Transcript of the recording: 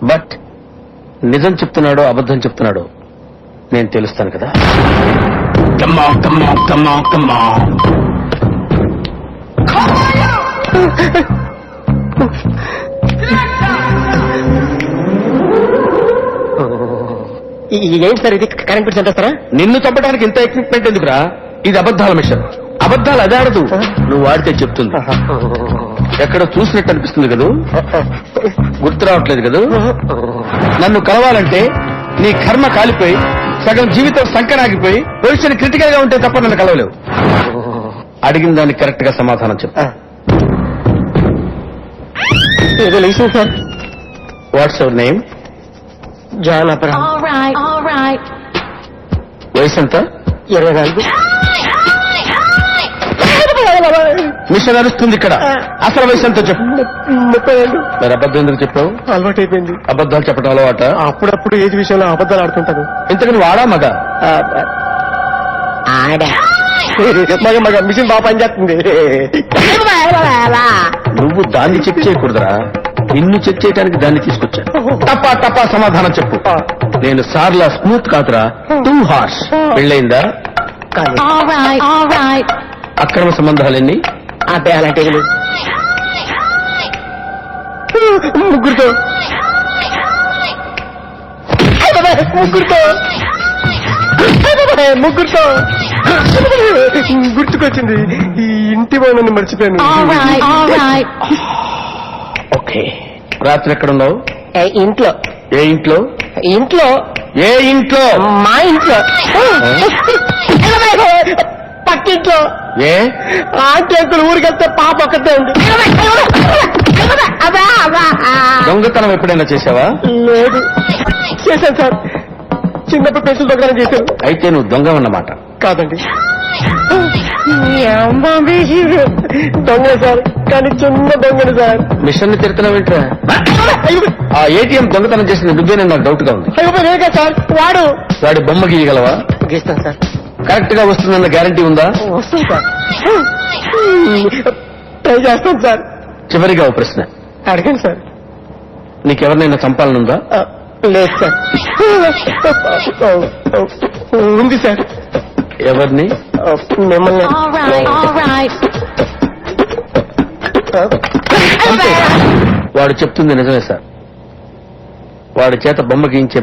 But నిజం చెప్తున్నాడో అబద్ధం చెప్తున్నాడో నేను తెలుస్తాను కదా. Come on, come on, come on, come on. ఏంటి సార్ ఇది కరెంట్ బిల్ చంపేస్తారా? నిన్ను చంపడానికి ఇంత ఎక్విప్మెంట్ ఎందుకురా? ఇది అబద్ధాల మిషన్. అబద్ధాలు అదే ఆడదు, నువ్వు వాడితే చెప్తుంది. ఎక్కడ చూసినట్టు అనిపిస్తుంది కదూ, గుర్తు రావట్లేదు కదూ. నన్ను కలవాలంటే నీ కర్మ కాలిపోయి సగం జీవితం సంకనాగిపోయి పొజిషన్ క్రిటికల్ గా ఉంటే తప్ప నన్ను కలవలేవు. అడిగిన దానికి కరెక్ట్ గా సమాధానం చెప్పు. ఏదో లేచింది sir. What's your name? John Abraham. వయసు ఎంత? 24. మిషన్ నడుస్తుంది ఇక్కడ. అసలు వయసు ఎంతో చెప్పు. 32. మరి అబద్ధం ఎందుకు చెప్పావు? అలవాటు అయిపోయింది. అబద్ధాలు చెప్పడం అలవాట? అప్పుడప్పుడు ఏజ్ విషయంలో అబద్ధాలు ఆడుతుంటాను. ఇంతకు వాడా మగ? మగ మిషన్ బాగా పనిచేస్తుంది. నువ్వు దాన్ని చెక్ చేయకూడదురా, నిన్ను చెక్ చేయడానికి దాన్ని తీసుకొచ్చా. తప్ప సమాధానం చెప్పు. నేను సార్లా స్మూత్ కాదురా, టూ హార్ష్. పెళ్ళయిందా? అక్రమ సంబంధాలన్నీ? అదే అలాంటి ముగ్గురుతో గుర్తుకొచ్చింది. ఈ ఇంటి వాళ్ళని మర్చిపోయాను. ఓకే. రాత్రి ఎక్కడ ఉన్నావు? ఇంట్లో. ఏ ఇంట్లో? ఇంట్లో. ఏ ఇంట్లో? మా ఇంట్లో. పక్కింట్లో. ఏ ఆంటీ ఊరికెళ్తే పాప ఒక్కతే ఉంది. దొంగతనం ఎప్పుడైనా చేసావా? లేదు. చేశాను సార్, చిన్నప్పుడు పెన్సిల్ దొంగతనం చేశాను. అయితే నువ్వు దొంగ అన్నమాట. కాదండి, దొంగ సార్, కానీ చిన్న దొంగని సార్. మిషన్ ని తిడుతున్నావేంట్రా? ఆ ఏటీఎం దొంగతనం చేసింది నువ్వేనని నాకు డౌట్ గా ఉంది. రేగా సార్, వాడి బొమ్మ గీయగలవా? గీస్తాను సార్. కరెక్ట్ గా వస్తుందన్న గ్యారంటీ ఉందా? వస్తుంది సార్, ట్రై చేస్తాను సార్. చివరిగా ఓ ప్రశ్న అడగండి సార్. నీకెవరినైనా చంపాలనుందా? లేదు సార్. ఉంది సార్. ఎవరిని? మిమ్మల్ని. వాడు చెప్తుంది నిజమే సార్. వాడి చేత బొమ్మ గీయించే